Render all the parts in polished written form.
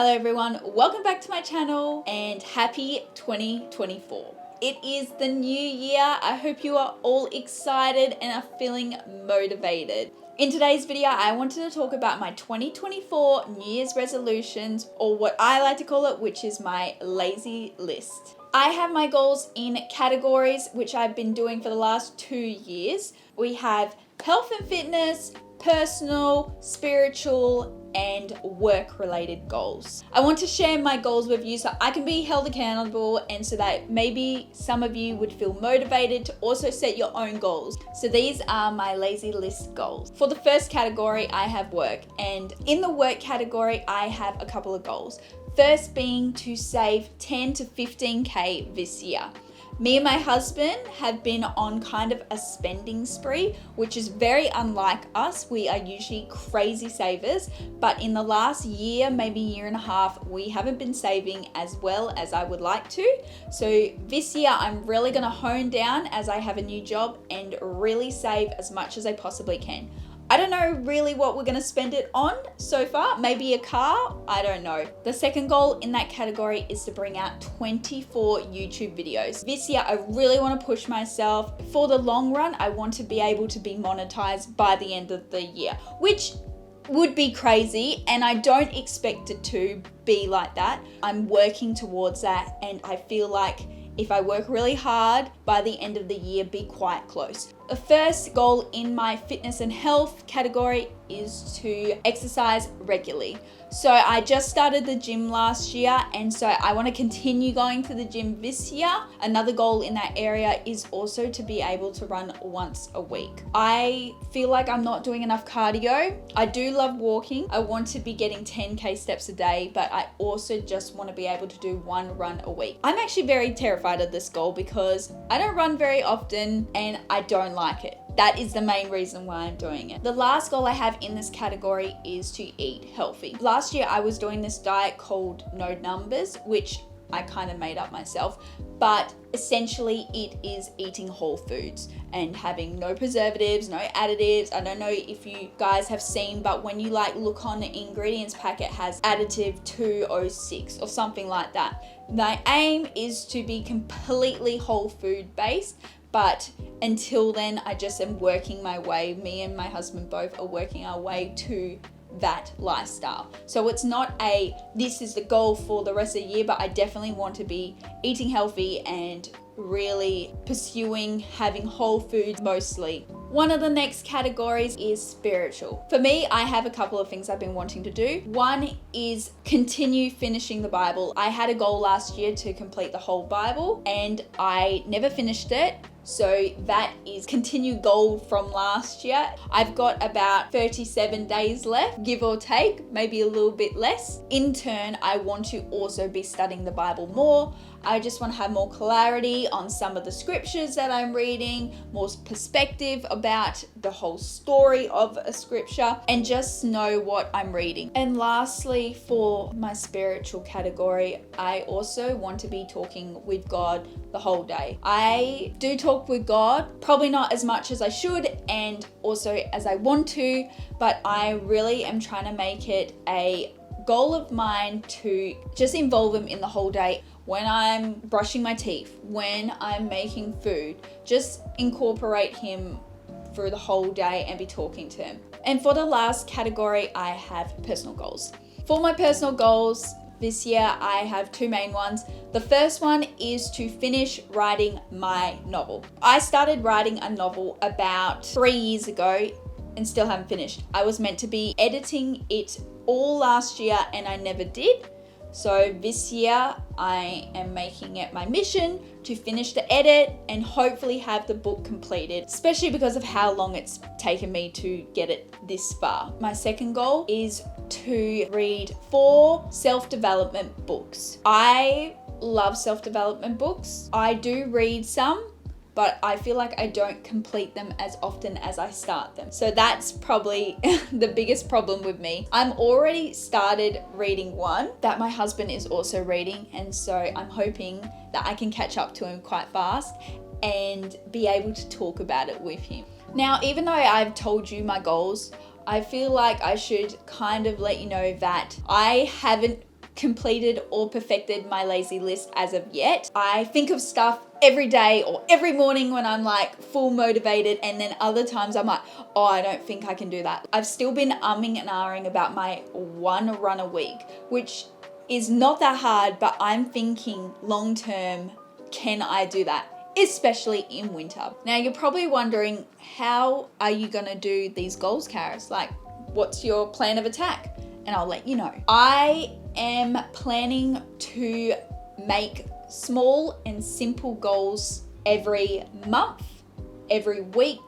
Hello everyone, welcome back to my channel and happy 2024. It is the new year. I hope you are all excited and are feeling motivated. In today's video, I wanted to talk about my 2024 New Year's resolutions, or what I like to call it, which is my lazy list. I have my goals in categories which I've been doing for the last 2 years. We have health and fitness, personal, spiritual, and work-related goals. I want to share my goals with you so I can be held accountable and so that maybe some of you would feel motivated to also set your own goals. So these are my lazy list goals. For the first category, I have work, and in the work category, I have a couple of goals. First being to save 10 to 15K this year. Me and my husband have been on kind of a spending spree, which is very unlike us. We are usually crazy savers, but in the last year, maybe year and a half, we haven't been saving as well as I would like to. So this year, I'm really gonna hone down as I have a new job and really save as much as I possibly can. I don't know really what we're gonna spend it on so far, maybe a car, I don't know. The second goal in that category is to bring out 24 YouTube videos. This year, I really wanna push myself. For the long run, I want to be able to be monetized by the end of the year, which would be crazy, and I don't expect it to be like that. I'm working towards that, and I feel like if I work really hard, by the end of the year, be quite close. The first goal in my fitness and health category is to exercise regularly. So I just started the gym last year, and so I want to continue going to the gym this year. Another goal in that area is also to be able to run once a week. I feel like I'm not doing enough cardio. I do love walking. I want to be getting 10K steps a day, but I also just want to be able to do one run a week. I'm actually very terrified of this goal because I don't run very often and I don't like it. That is the main reason why I'm doing it. The last goal I have in this category is to eat healthy. Last year I was doing this diet called No Numbers, which I kind of made up myself, but essentially it is eating whole foods and having no preservatives, no additives. I don't know if you guys have seen, but when you look on the ingredients pack, it has additive 206 or something like that. My aim is to be completely whole food based, but until then, I just am working my way. Me and my husband both are working our way to that lifestyle. So it's not this is the goal for the rest of the year, but I definitely want to be eating healthy and really pursuing having whole foods mostly. One of the next categories is spiritual. For me, I have a couple of things I've been wanting to do. One is continue finishing the Bible. I had a goal last year to complete the whole Bible and I never finished it. So that is continued goal from last year. I've got about 37 days left, give or take, maybe a little bit less. In turn, I want to also be studying the Bible more. I just want to have more clarity on some of the scriptures that I'm reading, more perspective about the whole story of a scripture, and just know what I'm reading. And lastly, for my spiritual category, I also want to be talking with God the whole day. I do talk with God, probably not as much as I should and also as I want to, but I really am trying to make it a goal of mine to just involve him in the whole day. When I'm brushing my teeth, when I'm making food, just incorporate him through the whole day and be talking to him. And for the last category, I have personal goals. For my personal goals this year, I have two main ones. The first one is to finish writing my novel. I started writing a novel about 3 years ago and still haven't finished. I was meant to be editing it all last year and I never did. So this year I am making it my mission to finish the edit and hopefully have the book completed, especially because of how long it's taken me to get it this far. My second goal is to read 4 self-development books. I love self-development books. I do read some, but I feel like I don't complete them as often as I start them. So that's probably the biggest problem with me. I'm already started reading one that my husband is also reading, and so I'm hoping that I can catch up to him quite fast and be able to talk about it with him. Now, even though I've told you my goals, I feel like I should kind of let you know that I haven't completed or perfected my lazy list as of yet. I think of stuff every day or every morning when I'm like full motivated, and then other times I'm like, oh, I don't think I can do that. I've still been umming and ahhing about my 1 run a week, which is not that hard, but I'm thinking long term, can I do that? Especially in winter. Now you're probably wondering, how are you gonna do these goals, Karis? Like, what's your plan of attack? And I'll let you know. I am planning to make small and simple goals every month, every week,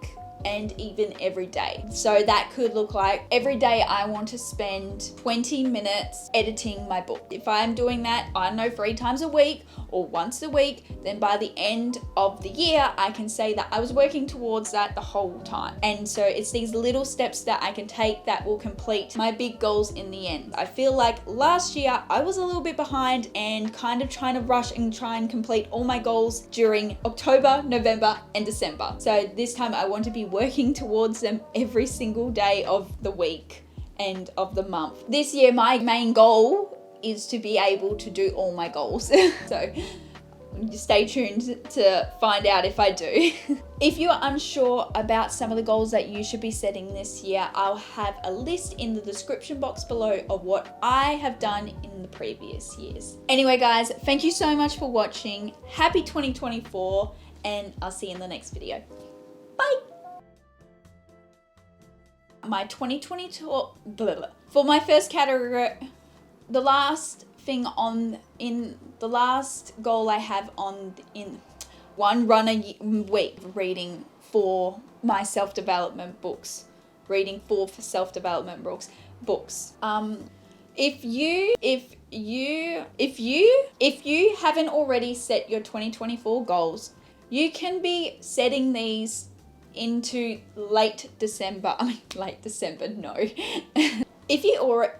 and even every day. So that could look like every day I want to spend 20 minutes editing my book. If I'm doing that, I don't know, 3 times a week or once a week, then by the end of the year, I can say that I was working towards that the whole time. And so it's these little steps that I can take that will complete my big goals in the end. I feel like last year I was a little bit behind and kind of trying to rush and try and complete all my goals during October, November, and December. So this time I want to be working towards them every single day of the week and of the month. This year, my main goal is to be able to do all my goals. So stay tuned to find out if I do. If you're unsure about some of the goals that you should be setting this year, I'll have a list in the description box below of what I have done in the previous years. Anyway, guys, thank you so much for watching. Happy 2024, and I'll see you in the next video. Bye. My 2022, blah, blah. For my first category, the last thing in the last goal I have in 1 run a week, reading for my self-development books, reading 4 for self-development books. If you haven't already set your 2024 goals, you can be setting these into late December. No. If you already